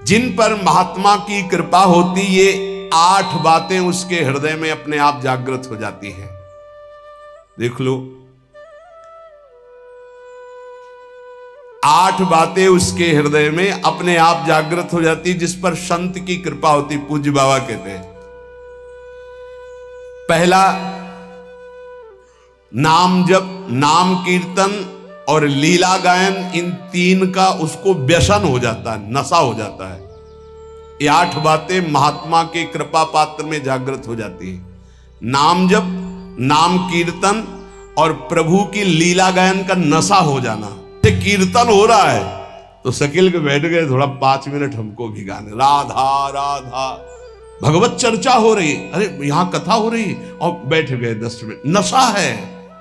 जिन पर महात्मा की कृपा होती, ये 8 बातें उसके हृदय में अपने आप जागृत हो जाती हैं। देख लो, 8 बातें उसके हृदय में अपने आप जागृत हो जाती, जिस पर संत की कृपा होती। पूज्य बाबा कहते हैं, पहला नाम जप, नाम कीर्तन और लीला गायन, इन 3 का उसको व्यसन हो जाता है, नशा हो जाता है। ये 8 बातें महात्मा के कृपा पात्र में जागृत हो जाती है। नाम जप, नाम कीर्तन और प्रभु की लीला गायन का नशा हो जाना। ये कीर्तन हो रहा है तो शकील के बैठ गए, थोड़ा 5 मिनट हमको भी गाने, राधा राधा, भगवत चर्चा हो रही, अरे यहां कथा हो रही और बैठ गए 10 मिनट। नशा है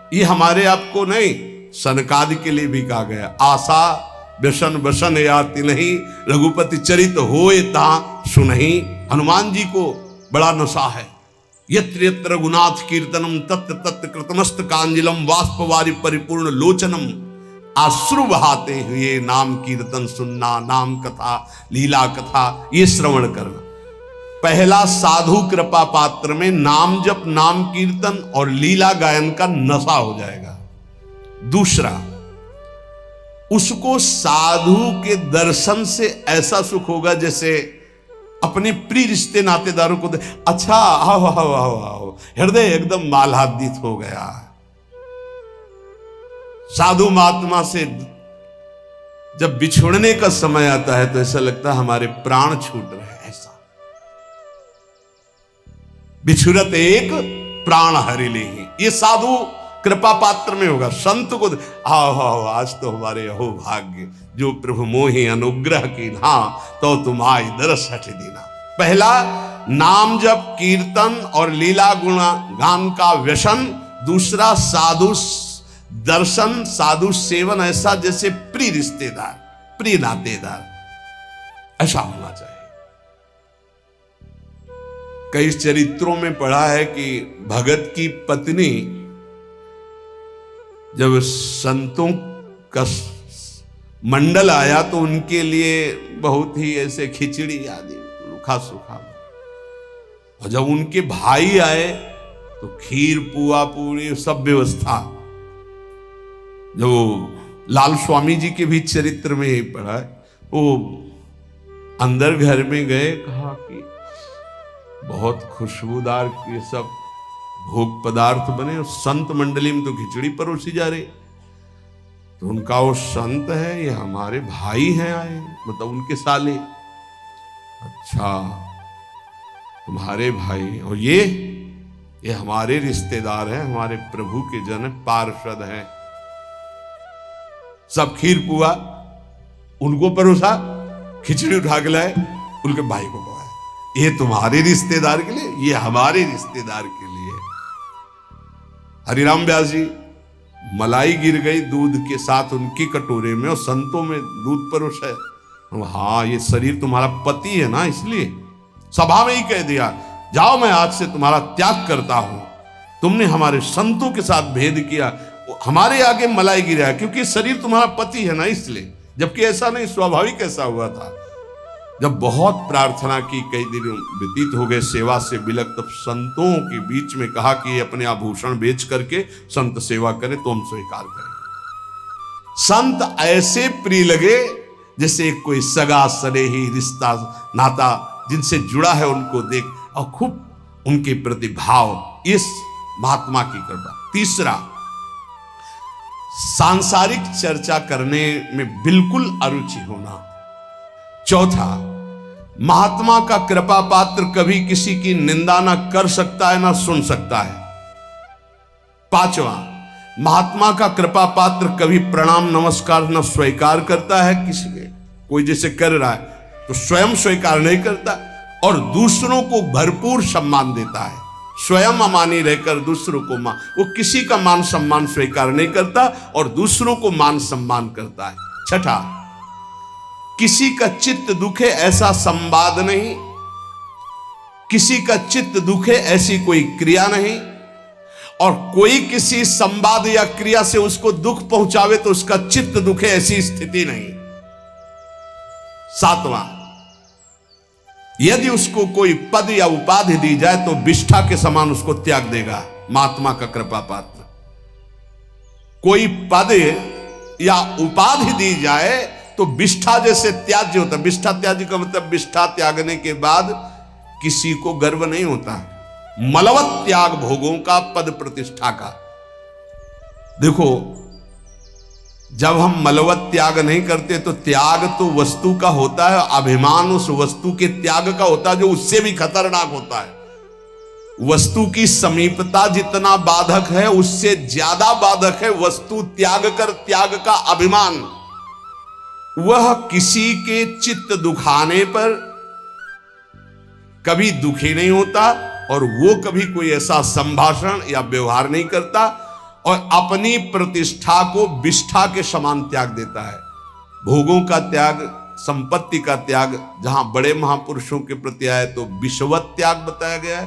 ये, हमारे आपको नहीं, सनकादि के लिए भी कहा गया, आशा व्यसन व्यसन याति नहीं, रघुपति चरित होए ता सुनहि। हनुमान जी को बड़ा नशा है। यत्र यत्र रघुनाथ कीर्तनम तत्र तत्र कृतमस्त कांजलम वाष्पवारि परिपूर्ण लोचनम। आश्रु बहाते हुए नाम कीर्तन सुनना, नाम कथा, लीला कथा ये श्रवण करना। पहला साधु कृपा पात्र में नाम जप, नाम कीर्तन और लीला गायन का नशा हो जाएगा। दूसरा, उसको साधु के दर्शन से ऐसा सुख होगा जैसे अपने प्रिय रिश्ते नातेदारों को अच्छा, आओ आओ आओ आओ, हृदय एकदम मालादित हो गया। साधु महात्मा से जब बिछुड़ने का समय आता है तो ऐसा लगता है हमारे प्राण छूट रहे हैं। ऐसा बिछुरत एक प्राण हरि लेहि, ये साधु कृपा पात्र में होगा। संत को आओ आओ, आज तो हमारे अहो भाग्य, जो प्रभु मोहि अनुग्रह की ना, तो तुम आई दरस हट देना। पहला नाम जप, कीर्तन और लीला गुण गान का व्यसन। दूसरा साधु दर्शन, साधु सेवन, ऐसा जैसे प्रिय रिश्तेदार, प्रिय नातेदार, ऐसा होना चाहिए। कई चरित्रों में पढ़ा है कि भगत की पत्नी जब संतों का मंडल आया तो उनके लिए बहुत ही ऐसे खिचड़ी आदि रूखा सूखा, और जब उनके भाई आए तो खीर पुआ पूरी सब व्यवस्था। जो लाल स्वामी जी के भी चरित्र में ही पढ़ा है, वो अंदर घर में गए, कहा कि बहुत खुशबूदार ये सब भोग पदार्थ बने और संत मंडली में तो खिचड़ी परोसी जा रही। तो उनका वो संत है, ये हमारे भाई हैं आए, मतलब उनके साले। अच्छा, तुम्हारे भाई, और ये हमारे रिश्तेदार हैं, हमारे प्रभु के जन पार्षद हैं। सब खीर पुआ उनको परोसा, खिचड़ी उठा के लाए, उनके भाई को पकाया। ये तुम्हारे रिश्तेदार के लिए, ये हमारे रिश्तेदार के लिए। हरिराम व्यास जी, मलाई गिर गई दूध के साथ उनकी कटोरे में और संतों में दूध परोस है। हाँ, ये शरीर तुम्हारा पति है ना, इसलिए सभा में ही कह दिया, जाओ मैं आज से तुम्हारा त्याग करता हूं। तुमने हमारे संतों के साथ भेद किया, हमारे आगे मलाई गिरा, क्योंकि शरीर तुम्हारा पति है ना, इसलिए। जबकि ऐसा नहीं, स्वाभाविक ऐसा हुआ था। जब बहुत प्रार्थना की, कई दिन व्यतीत हो गए सेवा से बिलक, तब संतों के बीच में कहा कि अपने आभूषण बेच करके संत सेवा करें तो हम स्वीकार करें। संत ऐसे प्रिय लगे जैसे कोई सगा सनेही रिश्ता नाता जिनसे जुड़ा है, उनको देख और खूब उनके प्रति भाव, इस महात्मा की कृपा। तीसरा, सांसारिक चर्चा करने में बिल्कुल अरुचि होना। चौथा, महात्मा का कृपा पात्र कभी किसी की निंदा ना कर सकता है ना सुन सकता है। पांचवा, महात्मा का कृपा पात्र कभी प्रणाम नमस्कार न स्वीकार करता है किसी के, कोई जैसे कर रहा है तो स्वयं स्वीकार नहीं करता, और दूसरों को भरपूर सम्मान देता है। स्वयं अमानी रहकर दूसरों को मान, वो किसी का मान सम्मान स्वीकार नहीं करता और दूसरों को मान सम्मान करता है। छठा, किसी का चित्त दुखे ऐसा संवाद नहीं, किसी का चित्त दुखे ऐसी कोई क्रिया नहीं, और कोई किसी संवाद या क्रिया से उसको दुख पहुंचावे तो उसका चित्त दुखे ऐसी स्थिति नहीं। सातवां, यदि उसको कोई पद या उपाधि दी जाए तो विष्ठा के समान उसको त्याग देगा महात्मा का कृपा पात्र। कोई पद या उपाधि दी जाए तो विष्ठा जैसे त्याज्य होता है। विष्ठा त्याज्य का मतलब विष्ठा त्यागने के बाद किसी को गर्व नहीं होता। मलवत त्याग भोगों का, पद प्रतिष्ठा का। देखो, जब हम मलवत त्याग नहीं करते तो त्याग तो वस्तु का होता है, अभिमान उस वस्तु के त्याग का होता है जो उससे भी खतरनाक होता है। वस्तु की समीपता जितना बाधक है उससे ज्यादा बाधक है वस्तु त्याग का अभिमान। वह किसी के चित्त दुखाने पर कभी दुखी नहीं होता और वो कभी कोई ऐसा संभाषण या व्यवहार नहीं करता और अपनी प्रतिष्ठा को विष्ठा के समान त्याग देता है। भोगों का त्याग, संपत्ति का त्याग, जहां बड़े महापुरुषों के प्रति आए तो विषवत त्याग बताया गया है,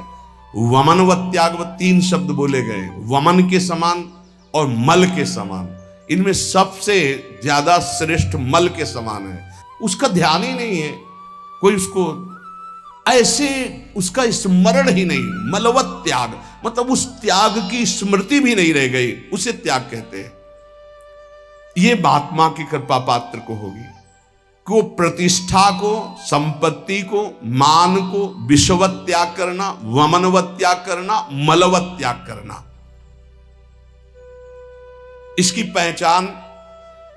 वमनवत त्याग, 3 शब्द बोले गए। वमन के समान और मल के समान। इनमें सबसे ज्यादा श्रेष्ठ मल के समान है। उसका ध्यान ही नहीं है, कोई उसको ऐसे उसका स्मरण ही नहीं। मलवत त्याग मतलब उस त्याग की स्मृति भी नहीं रह गई, उसे त्याग कहते हैं। यह महात्मा की कृपा पात्र को होगी को प्रतिष्ठा को, संपत्ति को, मान को विषवत त्याग करना, वमनवत त्याग करना, मलवत त्याग करना। इसकी पहचान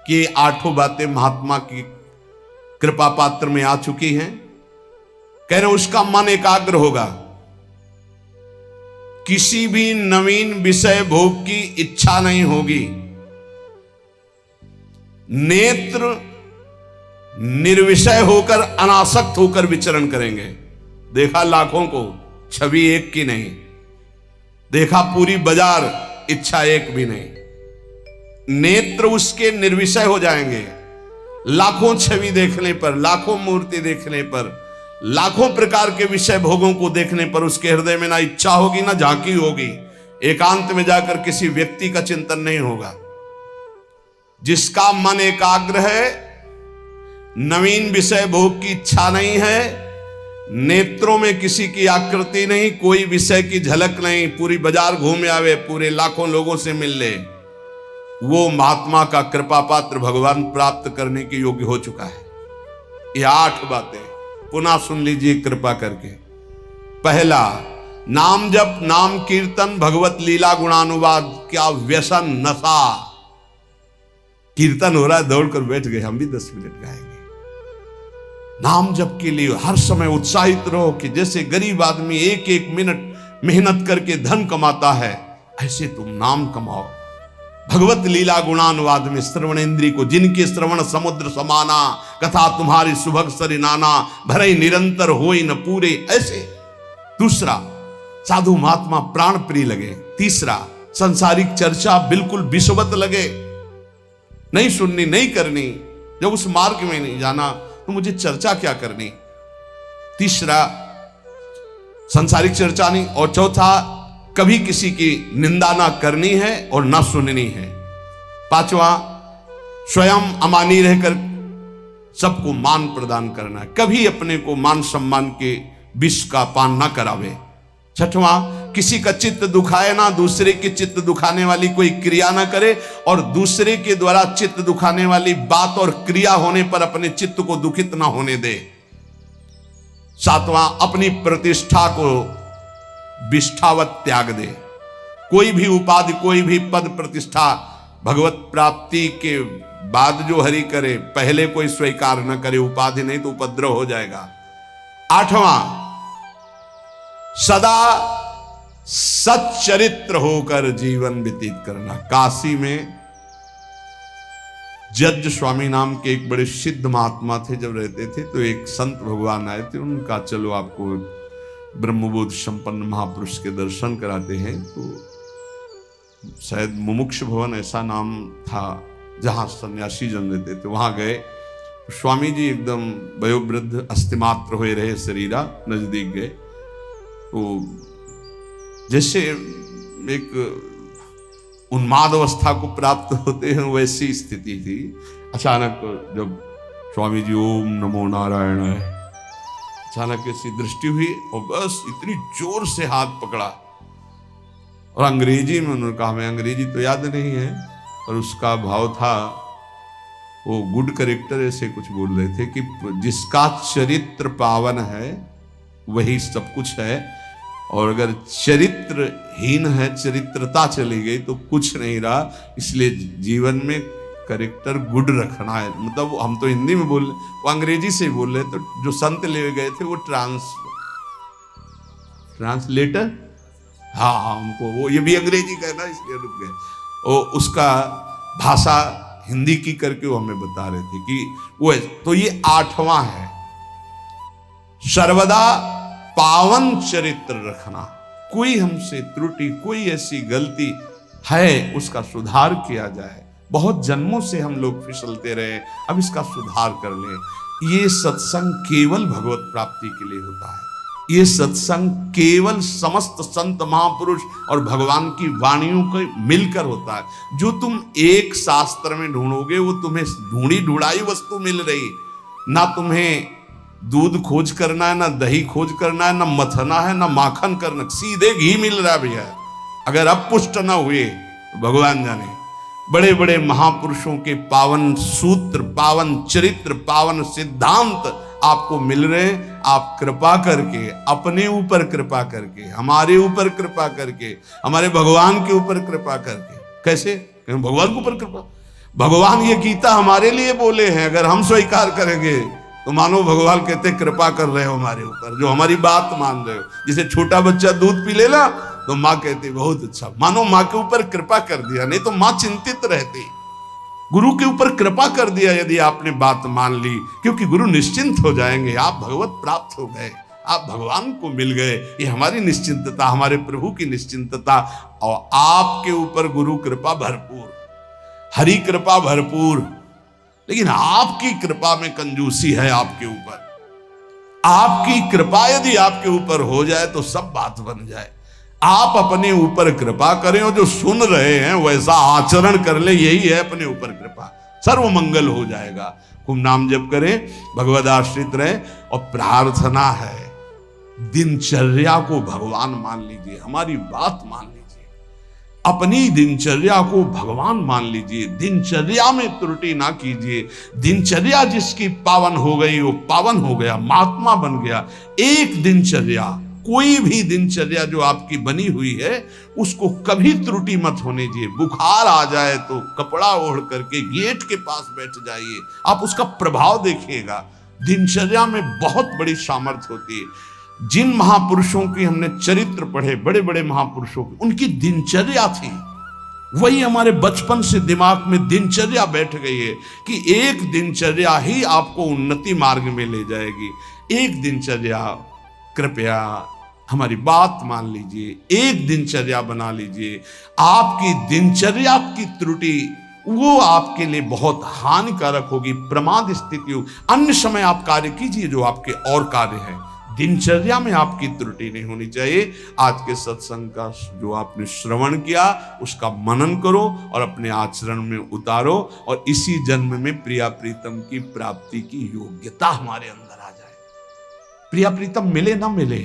कि 8 बातें महात्मा की कृपा पात्र में आ चुकी हैं। कह रहे उसका मन एकाग्र होगा, किसी भी नवीन विषय भोग की इच्छा नहीं होगी, नेत्र निर्विषय होकर अनासक्त होकर विचरण करेंगे। देखा लाखों को, छवि एक की नहीं, देखा पूरी बाजार, इच्छा एक भी नहीं। नेत्र उसके निर्विषय हो जाएंगे। लाखों छवि देखने पर, लाखों मूर्ति देखने पर, लाखों प्रकार के विषय भोगों को देखने पर उसके हृदय में ना इच्छा होगी ना झांकी होगी। एकांत में जाकर किसी व्यक्ति का चिंतन नहीं होगा। जिसका मन एकाग्र है, नवीन विषय भोग की इच्छा नहीं है, नेत्रों में किसी की आकृति नहीं, कोई विषय की झलक नहीं, पूरी बाजार घूम आवे, पूरे लाखों लोगों से मिल ले, वो महात्मा का कृपा पात्र भगवान प्राप्त करने के योग्य हो चुका है। ये 8 बातें पुनः सुन लीजिए कृपा करके। पहला, नाम जप, नाम कीर्तन, भगवत लीला गुणानुवाद। क्या व्यसन, नशा। कीर्तन हो रहा है, दौड़कर बैठ गए, हम भी 10 मिनट गाएंगे। नाम जप के लिए हर समय उत्साहित रहो कि जैसे गरीब आदमी 1-1 मिनट मेहनत करके धन कमाता है, ऐसे तुम नाम कमाओ। भगवत लीला गुणानुवाद में श्रवणेन्द्रिय को, जिनके श्रवण समुद्र समाना, कथा तुम्हारी सुभग सरि नाना, भरे निरंतर होई न पूरे, ऐसे। दूसरा, साधु महात्मा प्राण प्रिय लगे। तीसरा, संसारिक चर्चा बिल्कुल विषवत लगे, नहीं सुननी, नहीं करनी। जब उस मार्ग में नहीं जाना तो मुझे चर्चा क्या करनी। तीसरा, संसारिक चर्चा नहीं। और चौथा, कभी किसी की निंदा ना करनी है और ना सुननी है। 5वां, स्वयं अमानी रहकर सबको मान प्रदान करना है, कभी अपने को मान सम्मान के विष का पान ना करावे। 6वां, किसी का चित्त दुखाए ना, दूसरे के चित्त दुखाने वाली कोई क्रिया ना करे और दूसरे के द्वारा चित्त दुखाने वाली बात और क्रिया होने पर अपने चित्त को दुखित ना होने दे। 7वां, अपनी प्रतिष्ठा को विष्ठावत त्याग दे। कोई भी उपाधि, कोई भी पद प्रतिष्ठा भगवत प्राप्ति के बाद जो हरि करे, पहले कोई स्वीकार न करे। उपाधि नहीं तो उपद्रव हो जाएगा। 8वां, सदा सच्चरित्र होकर जीवन व्यतीत करना। काशी में जज स्वामी नाम के एक बड़े सिद्ध महात्मा थे, जब रहते थे तो एक संत भगवान आए थे, उनका चलो आपको ब्रह्मबोध संपन्न महापुरुष के दर्शन कराते हैं। तो शायद मुमुक्ष भवन ऐसा नाम था जहां सन्यासी जन रहते थे, वहां गए। स्वामी जी एकदम वयोवृद्ध, अस्थिमात्र हुए रहे शरीरा, नजदीक गए तो जैसे एक उन्माद अवस्था को प्राप्त होते हैं वैसी स्थिति थी। अचानक जब स्वामी जी ओम नमो नारायण अचानक ऐसी दृष्टि हुई और बस इतनी जोर से हाथ पकड़ा और अंग्रेजी में उन्होंने कहा, हमें अंग्रेजी तो याद नहीं है, और उसका भाव था, वो गुड करेक्टर ऐसे कुछ बोल रहे थे कि जिसका चरित्र पावन है वही सब कुछ है, और अगर चरित्रहीन है, चरित्रता चली गई तो कुछ नहीं रहा, इसलिए जीवन में करेक्टर गुड रखना है। मतलब हम तो हिंदी में बोल रहे, वो अंग्रेजी से बोल रहे, तो जो संत ले गए थे वो ट्रांसलेटर, हाँ हमको वो ये भी अंग्रेजी कहना इसलिए रुक गए, वो उसका भाषा हिंदी की करके वो हमें बता रहे थे कि वो, तो ये 8वां है, सर्वदा पावन चरित्र रखना। कोई हमसे त्रुटि, कोई ऐसी गलती है उसका सुधार किया जाए। बहुत जन्मों से हम लोग फिसलते रहे, अब इसका सुधार कर लें। ये सत्संग केवल भगवत प्राप्ति के लिए होता है। ये सत्संग केवल समस्त संत महापुरुष और भगवान की वाणियों को मिलकर होता है। जो तुम एक शास्त्र में ढूंढोगे वो तुम्हें ढूंढी ढूंढाई वस्तु मिल रही, ना तुम्हें दूध खोज करना है, ना दही खोज करना है, ना मथना है, ना माखन करना, सीधे घी मिल रहा है भैया। अगर अब पुष्ट ना हुए तो भगवान जाने। बड़े बड़े महापुरुषों के पावन सूत्र, पावन चरित्र, पावन सिद्धांत आपको मिल रहे। आप कृपा करके, अपने ऊपर कृपा करके, हमारे ऊपर कृपा करके, हमारे भगवान के ऊपर कृपा करके, कैसे भगवान के ऊपर कृपा, भगवान ये गीता हमारे लिए बोले हैं, अगर हम स्वीकार करेंगे तो मानो भगवान कहते कृपा कर रहे हो हमारे ऊपर, जो हमारी बात मान रहे हो। जैसे छोटा बच्चा दूध पी लेना तो माँ कहती बहुत अच्छा, मानो माँ के ऊपर कृपा कर दिया, नहीं तो माँ चिंतित रहती। गुरु के ऊपर कृपा कर दिया यदि आपने बात मान ली, क्योंकि गुरु निश्चिंत हो जाएंगे, आप भगवत प्राप्त हो गए, आप भगवान को मिल गए। ये हमारी निश्चिंतता, हमारे प्रभु की निश्चिंतता, और आपके ऊपर गुरु कृपा भरपूर, हरि कृपा भरपूर। लेकिन आपकी कृपा में कंजूसी है आपके ऊपर। आपकी कृपा यदि आपके ऊपर हो जाए तो सब बात बन जाए। आप अपने ऊपर कृपा करें और जो सुन रहे हैं वैसा आचरण कर ले, यही है अपने ऊपर कृपा, सर्व मंगल हो जाएगा। खूब नाम जप करें, भगवद आश्रित रहे, और प्रार्थना है दिनचर्या को भगवान मान लीजिए, हमारी बात मान लीजिए, अपनी दिनचर्या को भगवान मान लीजिए, दिनचर्या में त्रुटि ना कीजिए। दिनचर्या जिसकी पावन हो गई वो पावन हो गया, महात्मा बन गया। एक दिनचर्या, कोई भी दिनचर्या जो आपकी बनी हुई है उसको कभी त्रुटि मत होने दीजिए। बुखार आ जाए तो कपड़ा ओढ़ करके गेट के पास बैठ जाइए, आप उसका प्रभाव देखिएगा। दिनचर्या में बहुत बड़ी सामर्थ्य होती है। जिन महापुरुषों की हमने चरित्र पढ़े, बड़े बड़े महापुरुषों की, उनकी दिनचर्या थी, वही हमारे बचपन से दिमाग में दिनचर्या बैठ गई है कि एक दिनचर्या ही आपको उन्नति मार्ग में ले जाएगी। एक दिनचर्या, कृपया हमारी बात मान लीजिए, एक दिनचर्या बना लीजिए। आपकी दिनचर्या की त्रुटि वो आपके लिए बहुत हानिकारक होगी, प्रमाद स्थिति हो। अन्य समय आप कार्य कीजिए जो आपके और कार्य हैं, दिनचर्या में आपकी त्रुटि नहीं होनी चाहिए। आज के सत्संग का जो आपने श्रवण किया उसका मनन करो और अपने आचरण में उतारो, और इसी जन्म में प्रिया प्रीतम की प्राप्ति की योग्यता हमारे अंदर आ जाए। प्रिया प्रीतम मिले ना मिले,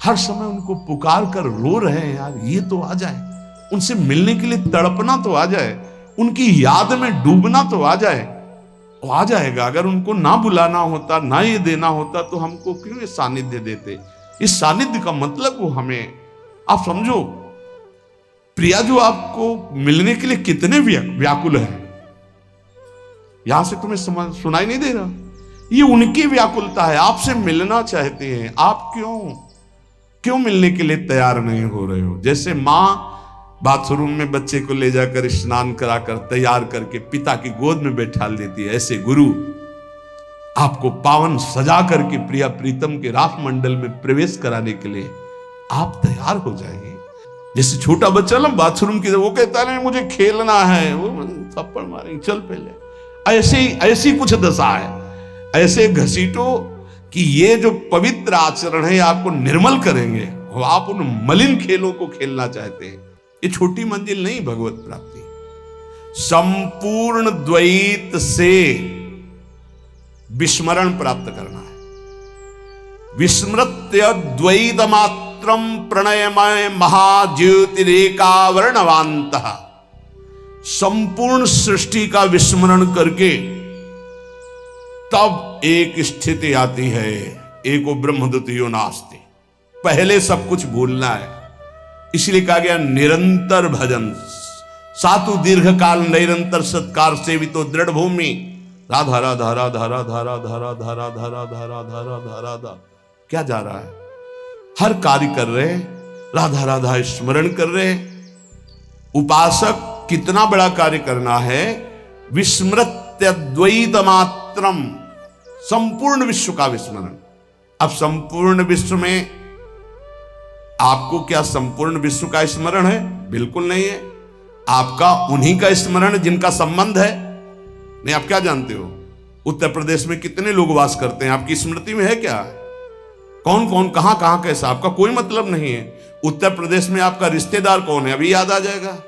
हर समय उनको पुकार कर रो रहे हैं यार, ये तो आ जाए। उनसे मिलने के लिए तड़पना तो आ जाए, उनकी याद में डूबना तो आ जाए। वो आ जाएगा। अगर उनको ना बुलाना होता, ना ये देना होता तो हमको क्यों ये सानिध्य देते। इस सानिध्य का मतलब वो हमें, आप समझो, प्रिया जो आपको मिलने के लिए कितने व्याकुल है, यहां से तुम्हें सुनाई नहीं दे रहा, ये उनकी व्याकुलता है, आपसे मिलना चाहते हैं। आप क्यों मिलने के लिए तैयार नहीं हो रहे हो। जैसे माँ बाथरूम में बच्चे को ले जाकर स्नान कराकर तैयार करके पिता की गोद में बैठा देती है, ऐसे गुरु आपको पावन सजा करके प्रिया प्रीतम के रास मंडल में प्रवेश कराने के लिए आप तैयार हो जाएंगे। जैसे छोटा बच्चा ना बाथरूम की, वो कहता है मुझे खेलना है, वो थप्पड़ मारेंगे, चल पहले। ऐसी कुछ दशा है। ऐसे घसीटो कि ये जो पवित्र आचरण है आपको निर्मल करेंगे, आप उन मलिन खेलों को खेलना चाहते हैं। ये छोटी मंजिल नहीं भगवत प्राप्ति, संपूर्ण द्वैत से विस्मरण प्राप्त करना है। विस्मृत्य द्वैत मात्रम प्रणयमय महाज्योतिरेकावर्णवान्तः, संपूर्ण सृष्टि का विस्मरण करके तब एक स्थिति आती है, एको ब्रह्मद्वितीयो नास्ति। पहले सब कुछ भूलना है, इसलिए कहा गया निरंतर भजन। सातु दीर्घ काल निरंतर सत्कार सेवितो दृढ़ भूमि। राधा राधा राधा राधा राधा राधा राधा राधा राधा राधा राधा। क्या जा रहा है? हर कार्य कर रहे, राधा राधा स्मरण कर रहे। उपासक कितना बड़ा कार्य करना है, विस्मृत्य द्वैत मात्रम, संपूर्ण विश्व का विस्मरण। अब संपूर्ण विश्व में आपको क्या संपूर्ण विश्व का स्मरण है? बिल्कुल नहीं है। आपका उन्हीं का स्मरण जिनका संबंध है। नहीं, आप क्या जानते हो उत्तर प्रदेश में कितने लोग वास करते हैं? आपकी स्मृति में है क्या? कौन कौन कहां कहां कैसा, आपका कोई मतलब नहीं है। उत्तर प्रदेश में आपका रिश्तेदार कौन है अभी याद आ जाएगा।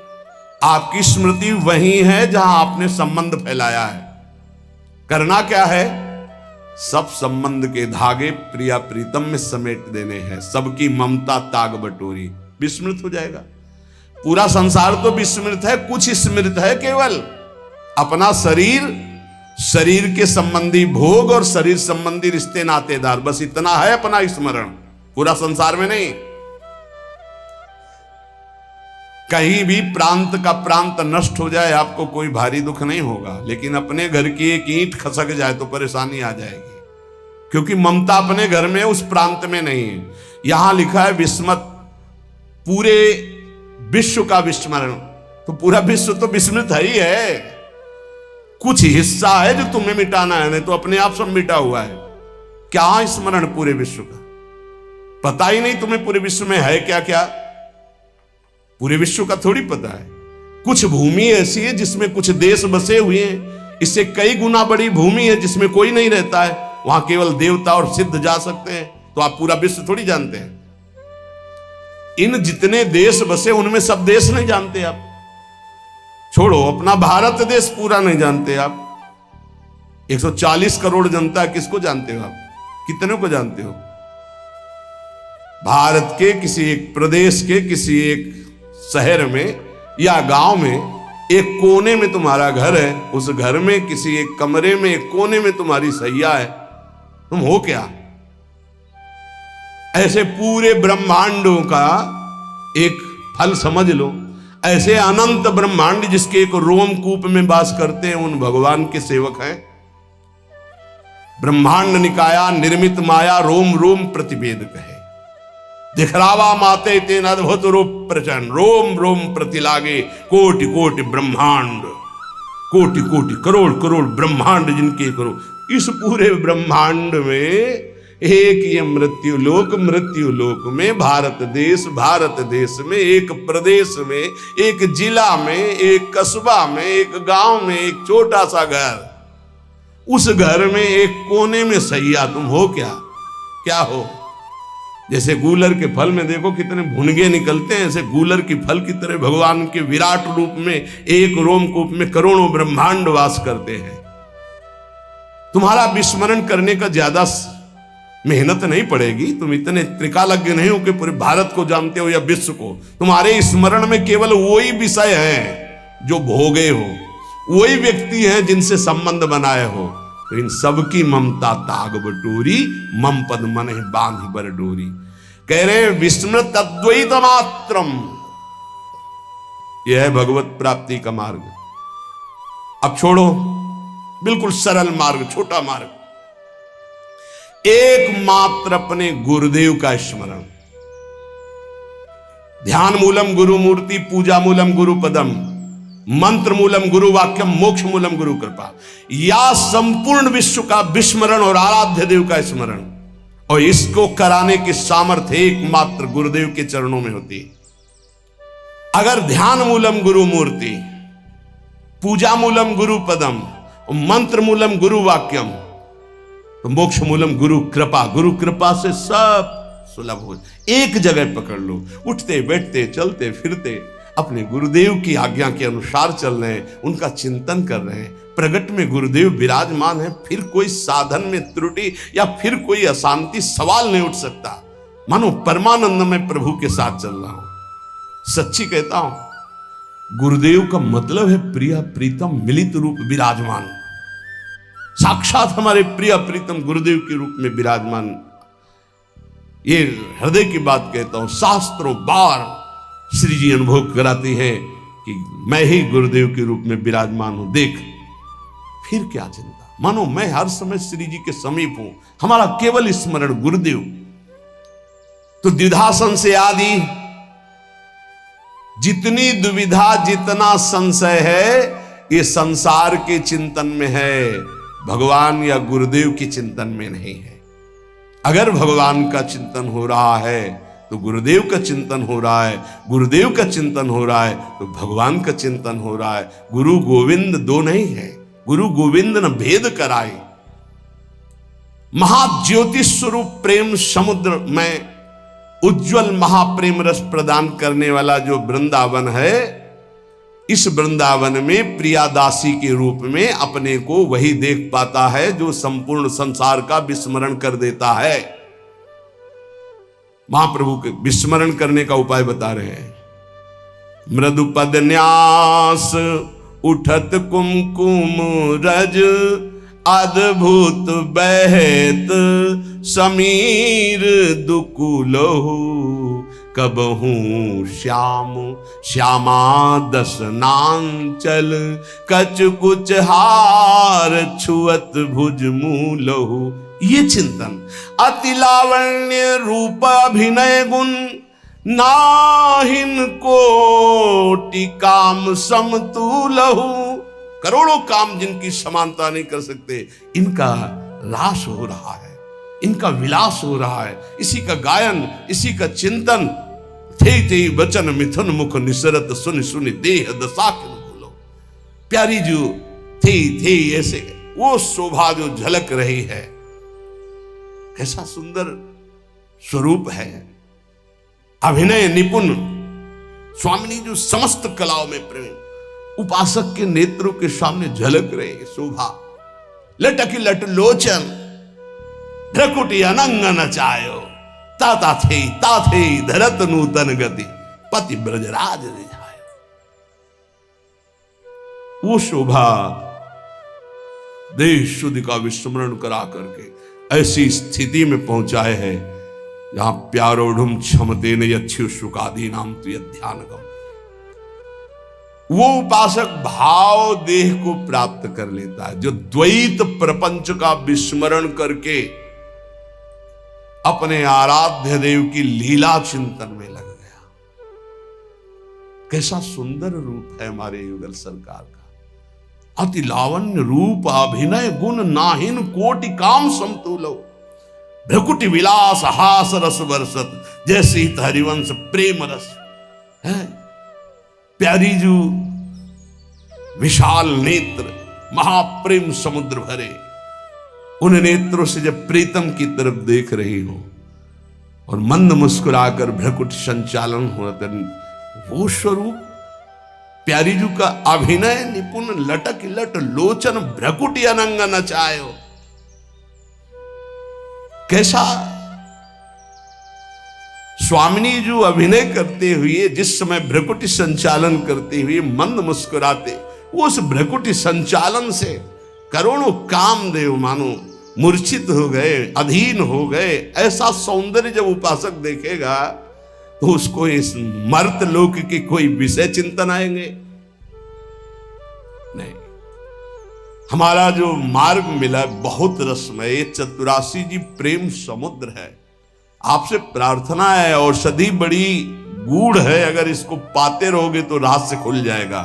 आपकी स्मृति वही है जहां आपने संबंध फैलाया है। करना क्या है? सब संबंध के धागे प्रिया प्रीतम में समेट देने हैं। सबकी ममता ताग बटोरी, विस्मृत हो जाएगा। पूरा संसार तो विस्मृत है, कुछ स्मृत है केवल अपना शरीर, शरीर के संबंधी भोग और शरीर संबंधी रिश्ते नातेदार, बस इतना है अपना स्मरण। पूरा संसार में नहीं। कहीं भी प्रांत का प्रांत नष्ट हो जाए आपको कोई भारी दुख नहीं होगा, लेकिन अपने घर की एक ईंट खसक जाए तो परेशानी आ जाएगी, क्योंकि ममता अपने घर में उस प्रांत में नहीं है। यहां लिखा है विस्मत, पूरे विश्व का विस्मरण, तो पूरा विश्व तो विस्मृत है ही है। कुछ हिस्सा है जो तुम्हें मिटाना है, नहीं तो अपने आप सब मिटा हुआ है। क्या स्मरण पूरे विश्व का? पता ही नहीं तुम्हें पूरे विश्व में है क्या क्या। पूरे विश्व का थोड़ी पता है। कुछ भूमि ऐसी है जिसमें कुछ देश बसे हुए हैं, इससे कई गुना बड़ी भूमि है जिसमें कोई नहीं रहता है, वहां केवल देवता और सिद्ध जा सकते हैं। तो आप पूरा विश्व थोड़ी जानते हैं। इन जितने देश बसे उनमें सब देश नहीं जानते आप। छोड़ो, अपना भारत देश पूरा नहीं जानते आप। 140 करोड़ जनता, किसको जानते हो आप? कितने को जानते हो? भारत के किसी एक प्रदेश के किसी एक शहर में या गांव में एक कोने में तुम्हारा घर है, उस घर में किसी एक कमरे में एक कोने में तुम्हारी सैया है, तुम हो क्या? ऐसे पूरे ब्रह्मांडों का एक फल समझ लो। ऐसे अनंत ब्रह्मांड जिसके एक रोमकूप में वास करते हैं, उन भगवान के सेवक हैं। ब्रह्मांड निकाया निर्मित माया रोम रोम प्रतिवेद कहे, दिखरावा माते तेन अद्भुत रूप प्रचंड, रोम रोम प्रति लागे कोटि कोटि ब्रह्मांड, कोटि कोटि करोड़ करोड़ ब्रह्मांड जिनके करो। इस पूरे ब्रह्मांड में एक ये मृत्यु लोक में भारत देश में एक प्रदेश में, एक जिला में, एक कस्बा में, एक गांव में एक छोटा सा घर, उस घर में एक कोने में सैया, तुम हो क्या? क्या हो? जैसे गूलर के फल में देखो कितने भुनगे निकलते हैं, ऐसे गूलर की फल की तरह भगवान के विराट रूप में एक रोमकूप में करोड़ों ब्रह्मांड वास करते हैं। तुम्हारा विस्मरण करने का ज्यादा मेहनत नहीं पड़ेगी। तुम इतने त्रिकालज्ञ नहीं हो कि पूरे भारत को जानते हो या विश्व को। तुम्हारे स्मरण में केवल वही विषय हैं जो भोगे हो, वही व्यक्ति हैं जिनसे संबंध बनाए हो। तो इन सबकी ममता ताग बटोरी, मम पद मन बांध बर डोरी। कह रहे विस्मृत अद्वैत मात्रम, यह है भगवत प्राप्ति का मार्ग। अब छोड़ो, बिल्कुल सरल मार्ग, छोटा मार्ग, एकमात्र अपने गुरुदेव का स्मरण। ध्यान मूलम गुरु मूर्ति, पूजा मूलम गुरु पदम, मंत्र मूलम गुरु वाक्यम, मोक्ष मूलम गुरु कृपा। या संपूर्ण विश्व का विस्मरण और आराध्य देव का स्मरण, और इसको कराने की सामर्थ्य एकमात्र गुरुदेव के चरणों में होती है। अगर ध्यान मूलम गुरु मूर्ति, पूजा मूलम गुरु पदम, मंत्र मूलम गुरु वाक्यम, तो मोक्ष मूलम गुरु कृपा। गुरु कृपा से सब सुलभ हो, एक जगह पकड़ लो। उठते बैठते चलते फिरते अपने गुरुदेव की आज्ञा के अनुसार चल रहे हैं, उनका चिंतन कर रहे हैं, प्रगट में गुरुदेव विराजमान है, फिर कोई साधन में त्रुटि या फिर कोई अशांति सवाल नहीं उठ सकता। मानो परमानंद में प्रभु के साथ चल रहा हूं। सच्ची कहता हूं, गुरुदेव का मतलब है प्रिय प्रीतम मिलित रूप विराजमान। साक्षात हमारे प्रिय प्रीतम गुरुदेव के रूप में विराजमान। ये हृदय की बात कहता हूं, शास्त्रों बार श्री जी अनुभव कराती है कि मैं ही गुरुदेव के रूप में विराजमान हूं। देख, फिर क्या चिंता, मानो मैं हर समय श्री जी के समीप हूं, हमारा केवल स्मरण गुरुदेव। तो द्विधासन से आदि जितनी दुविधा जितना संशय है, ये संसार के चिंतन में है, भगवान या गुरुदेव के चिंतन में नहीं है। अगर भगवान का चिंतन हो रहा है तो गुरुदेव का चिंतन हो रहा है, गुरुदेव का चिंतन हो रहा है तो भगवान का चिंतन हो रहा है। गुरु गोविंद दो नहीं है, गुरु गोविंद न भेद कराए। महाज्योति स्वरूप प्रेम समुद्र में उज्जवल महाप्रेम रस प्रदान करने वाला जो वृंदावन है, इस वृंदावन में प्रियादासी के रूप में अपने को वही देख पाता है जो संपूर्ण संसार का विस्मरण कर देता है। महाप्रभु के विस्मरण करने का उपाय बता रहे हैं। मृदु पद न्यास उठत कुमकुम रज, अद्भुत बहत समीर दुकुलहु, कबहू श्याम श्यामा दसनांचल, कच कुच हार छुअत भुज मूलहु। ये चिंतन, अति लावण्य रूप अभिनय गुण, नाहिन कोटि काम समतुलहु। करोड़ों काम जिनकी समानता नहीं कर सकते, इनका रास हो रहा है, इनका विलास हो रहा है। इसी का गायन, इसी का चिंतन। थे वचन मिथुन मुख निसरत, सुन सुन देह दशा के भूलो। प्यारी जो थे ऐसे वो शोभा जो झलक रही है, कैसा सुंदर स्वरूप है। अभिनय निपुण स्वामिनी जो समस्त कलाओं में प्रेम, उपासक के नेत्रों के सामने झलक रहे शोभा। लटकी लट लोचन, भ्रकुटी अनंग नचायो, ताता थे धरत नूतन गति, पति ब्रजराज रिझायो। वो शोभा देश शुद्ध का विस्मरण करा करके ऐसी स्थिति में पहुंचाए है जहां प्यारोढ़ क्षमते न यच्छु शुकादी नाम तु ध्यानगम। वो उपासक भाव देह को प्राप्त कर लेता है जो द्वैत प्रपंच का विस्मरण करके अपने आराध्य देव की लीला चिंतन में लग गया। कैसा सुंदर रूप है हमारे युगल सरकार का। अति लावण्य रूप अभिनय गुण, नाहिन कोटि काम समतुलो, भ्रकुटि विलास हास रस बरसत, जैसे ही हरिवंश प्रेम रस है। प्यारी जो विशाल नेत्र, महाप्रेम समुद्र भरे, उन नेत्रों से जब प्रीतम की तरफ देख रही हो और मंद मुस्कुराकर भ्रकुट संचालन होता, वो स्वरूप प्यारी जू का अभिनय निपुण, लटक लट लोचन भ्रकुटी अनंग नचायो। कैसा स्वामिनी जो अभिनय करते हुए, जिस समय भ्रकुटी संचालन करते हुए मंद मुस्कुराते, वो उस भ्रकुटी संचालन से करोड़ों कामदेव मानो मूर्छित हो गए, अधीन हो गए। ऐसा सौंदर्य जब उपासक देखेगा तो उसको इस मर्त लोक के कोई विषय चिंतन आएंगे नहीं। हमारा जो मार्ग मिला बहुत रसमय, चतुरासी जी प्रेम समुद्र है। आपसे प्रार्थना है, औषधि बड़ी गूढ़ है, अगर इसको पाते रहोगे तो रहस्य खुल जाएगा।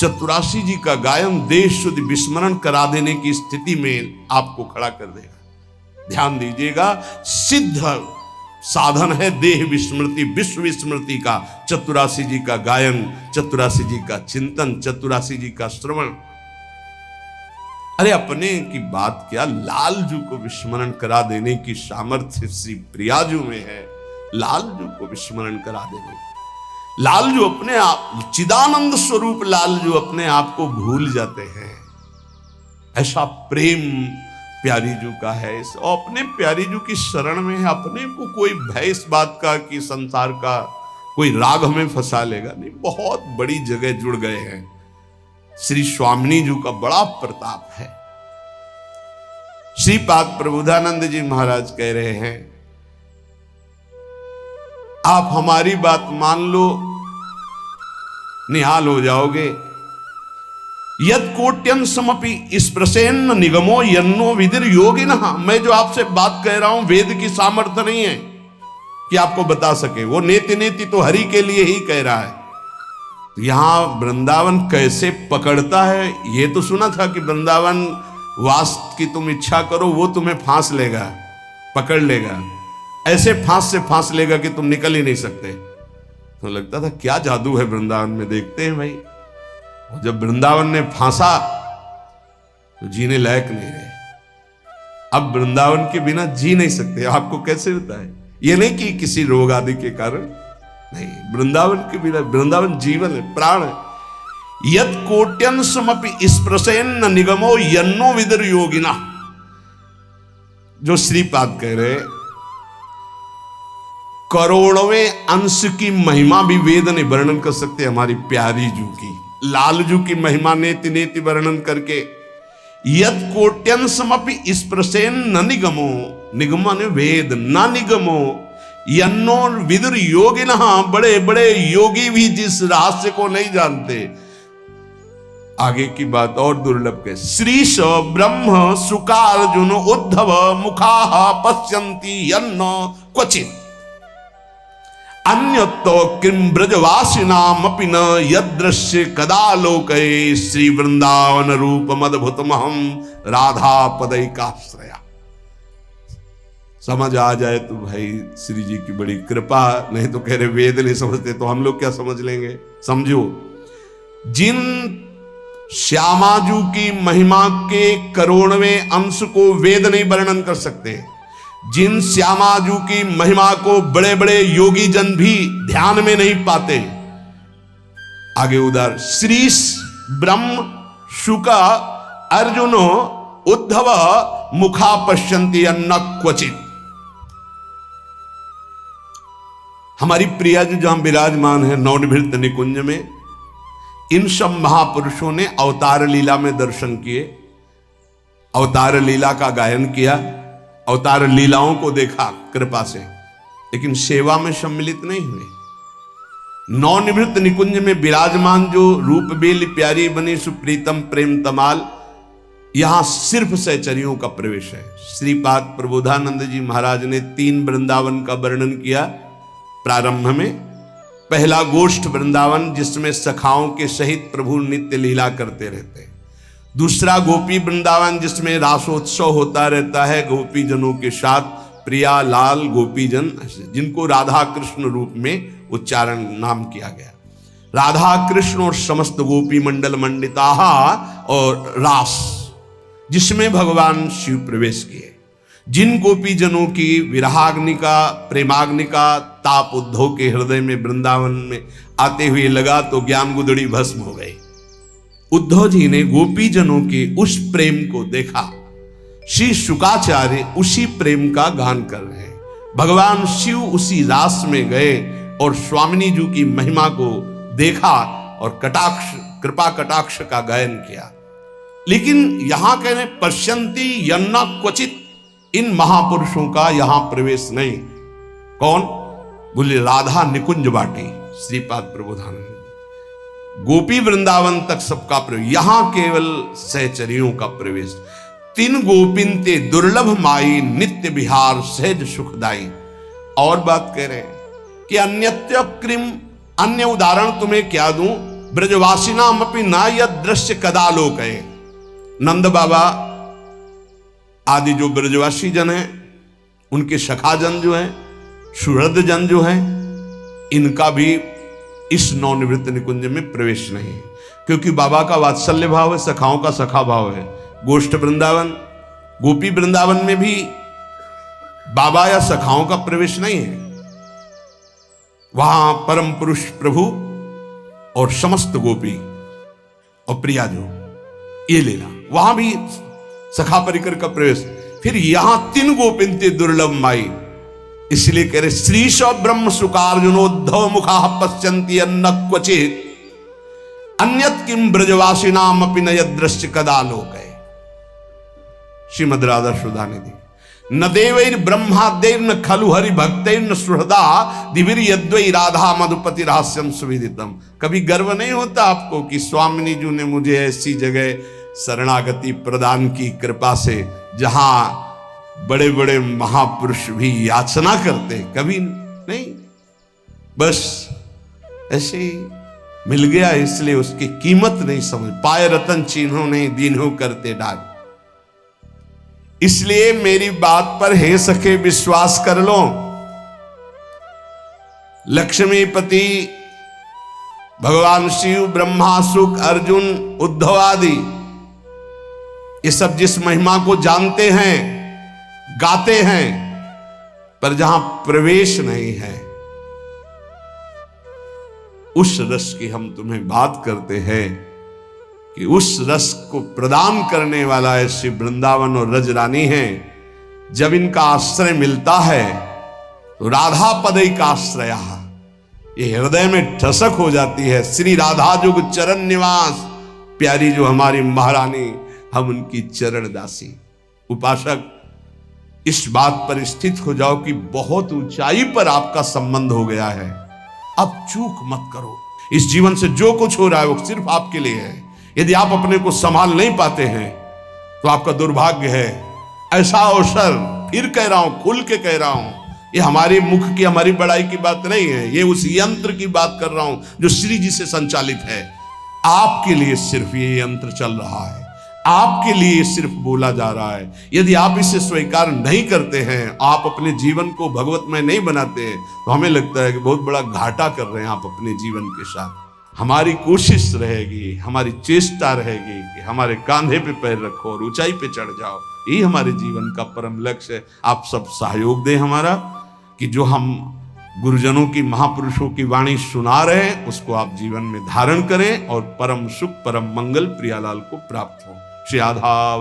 चतुरासी जी का गायन देश शुद्ध विस्मरण करा देने की स्थिति में आपको खड़ा कर देगा। ध्यान दीजिएगा, सिद्ध साधन है देह विस्मृति, विश्व विस्मृति का चतुरासी जी का गायन, चतुरासी जी का चिंतन, चतुरासी जी का श्रवण। अरे अपने की बात क्या, लालजू को विस्मरण करा देने की सामर्थ्य श्री प्रियाजू में है। लालजू को विस्मरण करा देने, लाल जो अपने आप, चिदानंद स्वरूप लाल जो अपने आप को भूल जाते हैं, ऐसा प्रेम प्यारी जू का है। और अपने प्यारी जू की शरण में है, अपने को कोई भय इस बात का कि संसार का कोई राग हमें फंसा लेगा नहीं, बहुत बड़ी जगह जुड़ गए हैं। श्री स्वामिनी जू का बड़ा प्रताप है। श्रीपाद प्रबोधानंद जी महाराज कह रहे हैं, आप हमारी बात मान लो, निहाल हो जाओगे। यद कोट्यन समपि स्पृशेन्न निगमो यन्नो विदिर योगिनः। मैं जो आपसे बात कह रहा हूं वेद की सामर्थ्य नहीं है कि आपको बता सके, वो नेति नेति तो हरि के लिए ही कह रहा है। यहां वृंदावन कैसे पकड़ता है, ये तो सुना था कि वृंदावन वास की तुम इच्छा करो वो तुम्हें फांस लेगा, पकड़ लेगा, ऐसे फांस से फांस लेगा कि तुम निकल ही नहीं सकते। तो लगता था क्या जादू है वृंदावन में, देखते हैं भाई। और जब वृंदावन ने फांसा तो जीने लायक नहीं रहे। अब वृंदावन के बिना जी नहीं सकते। आपको कैसे होता है, ये नहीं कि किसी रोग आदि के कारण नहीं, वृंदावन के बिना, वृंदावन जीवन है, प्राण है। यद कोट्यन समपि स्पृशेन्न निगमो यन्नो विदुर योगिना। जो श्रीपाद कह रहे, करोड़वें अंश की महिमा भी वेद ने वर्णन कर सकते हमारी प्यारी जू की, लाल जू की महिमा नेति नेति वर्णन करके। यद कोट्यन समपि स्पृशेन्न निगमो, निगम ने वेद, न निगमो यन्नो विदुर योगिनः। बड़े बड़े योगी भी जिस रहस्य को नहीं जानते। आगे की बात और दुर्लभ के, श्रीश ब्रह्म सुकार्जुन उद्धव मुखाः पश्यन्ति यन्न क्वचित् अन्यतो किं ब्रजवासिनामपि न यदृश्य कदा लोके श्री वृंदावन रूपमद्भुतमहं राधा पदैकाश्रया। समझ आ जाए तो भाई श्री जी की बड़ी कृपा, नहीं तो कह रहे वेद नहीं समझते तो हम लोग क्या समझ लेंगे। समझो, जिन श्यामाजू की महिमा के करोड़वें अंश को वेद नहीं वर्णन कर सकते, जिन श्यामाजू की महिमा को बड़े बड़े योगी जन भी ध्यान में नहीं पाते। आगे उधर श्रीश ब्रह्म शुक अर्जुनो उद्धव मुखा पश्यन्ति अन्न क्वचित। हमारी प्रिया जी जहां विराजमान है नवनिभृत निकुंज में, इन सब महापुरुषों ने अवतार लीला में दर्शन किए, अवतार लीला का गायन किया, अवतार लीलाओं को देखा कृपा से, लेकिन सेवा में सम्मिलित नहीं हुए। नवनिभृत निकुंज में विराजमान जो रूप बेली प्यारी बनी सुप्रीतम प्रेम तमाल, यहां सिर्फ सहचरियों का प्रवेश है। श्रीपाद प्रबोधानंद जी महाराज ने 3 वृंदावन का वर्णन किया प्रारंभ में। पहला गोष्ठ वृंदावन जिसमें सखाओं के सहित प्रभु नित्य लीला करते रहते हैं। दूसरा गोपी वृंदावन जिसमें रासोत्सव होता रहता है गोपी जनों के साथ, प्रिया लाल गोपी जन जिनको राधा कृष्ण रूप में उच्चारण नाम किया गया। राधा कृष्ण और समस्त गोपी मंडल मंडिता और रास जिसमें भगवान शिव प्रवेश किए। जिन गोपी जनों की विरहाग्नि का प्रेमाग्नि का ताप उद्धव के हृदय में वृंदावन में आते हुए लगा तो ज्ञान गुदड़ी भस्म हो गई। उद्धव जी ने गोपी जनों के उस प्रेम को देखा। श्री शुकाचार्य उसी प्रेम का गान कर रहे हैं। भगवान शिव उसी रास में गए और स्वामिनी जी की महिमा को देखा और कटाक्ष कृपा कटाक्ष का गायन किया। लेकिन यहां कह रहे पश्यन्ति यन्ना क्वचित, इन महापुरुषों का यहां प्रवेश नहीं। कौन? बोले राधा निकुंज बाटी श्रीपाद प्रबोधानंद। गोपी वृंदावन तक सबका प्रवेश, यहां केवल सहचरियों का प्रवेश। 3 गोपिनते दुर्लभ माई नित्य विहार सहज सुखदाई। और बात कह रहे हैं कि अन्यत्य कृम, अन्य उदाहरण तुम्हें क्या दूं, ब्रजवासिनाम अपि न यद दृश्य कदा लोक है। नंद बाबा आदि जो ब्रजवासी जन हैं, उनके सखा जन जो हैं, सुहृद जन जो हैं, इनका भी इस नवनिवृत्त निकुंज में प्रवेश नहीं, क्योंकि बाबा का वात्सल्य भाव है, सखाओं का सखा भाव है। गोष्ठ वृंदावन गोपी वृंदावन में भी बाबा या सखाओं का प्रवेश नहीं है। वहां परम पुरुष प्रभु और समस्त गोपी और प्रिया जो ये लीला, वहां भी सखा परिकर का प्रवेश। फिर यहां 3 गोपिंते दुर्लभ माई, इसलिए कह रहे श्रीश ब्रह्म सुकार्जुनोद्धव मुखा पश्यन्ति अन्न क्वचित अन्यत किम ब्रजवासिनाम अपि न यदृश्य कदा लोके। श्रीमद राधा सुधा निधि। न देवैर ब्रह्मादेर न खलु हरि भक्तैर न सुहृदा दिविर यद्वै राधा मधुपति रहस्यम सुविदितम। कभी गर्व नहीं होता आपको कि स्वामिनी जी ने मुझे ऐसी जगह शरणागति प्रदान की कृपा से जहां बड़े बड़े महापुरुष भी याचना करते? कभी नहीं, बस ऐसे ही मिल गया, इसलिए उसकी कीमत नहीं समझ पाए। रतन चिन्हों नहीं दीन्हों करते डाल। इसलिए मेरी बात पर हे सखे विश्वास कर लो। लक्ष्मीपति भगवान शिव, ब्रह्मा, शुक, अर्जुन, उद्धव आदि ये सब जिस महिमा को जानते हैं, गाते हैं, पर जहां प्रवेश नहीं है, उस रस की हम तुम्हें बात करते हैं कि उस रस को प्रदान करने वाला ऐसी वृंदावन और रजरानी है। जब इनका आश्रय मिलता है तो राधा पदई का आश्रय ये हृदय में ठसक हो जाती है। श्री राधा जुग चरण निवास, प्यारी जो हमारी महारानी, हम उनकी चरण दासी। उपासक इस बात पर स्थित हो जाओ कि बहुत ऊंचाई पर आपका संबंध हो गया है। अब चूक मत करो। इस जीवन से जो कुछ हो रहा है वो सिर्फ आपके लिए है। यदि आप अपने को संभाल नहीं पाते हैं तो आपका दुर्भाग्य है। ऐसा अवसर, फिर कह रहा हूं, खुल के कह रहा हूं, ये हमारी मुख की, हमारी बड़ाई की बात नहीं है, ये उस यंत्र की बात कर रहा हूं जो श्री जी से संचालित है। आपके लिए सिर्फ ये यंत्र चल रहा है, आपके लिए सिर्फ बोला जा रहा है। यदि आप इसे स्वीकार नहीं करते हैं, आप अपने जीवन को भगवतमय नहीं बनाते, तो हमें लगता है कि बहुत बड़ा घाटा कर रहे हैं आप अपने जीवन के साथ। हमारी कोशिश रहेगी, हमारी चेष्टा रहेगी कि हमारे कांधे पे पैर रखो और ऊंचाई पे चढ़ जाओ। यही हमारे जीवन का परम लक्ष्य है। आप सब सहयोग दें हमारा, कि जो हम गुरुजनों की, महापुरुषों की वाणी सुना रहे हैं उसको आप जीवन में धारण करें और परम सुख, परम मंगल प्रियालाल को प्राप्त हो। श्री राधा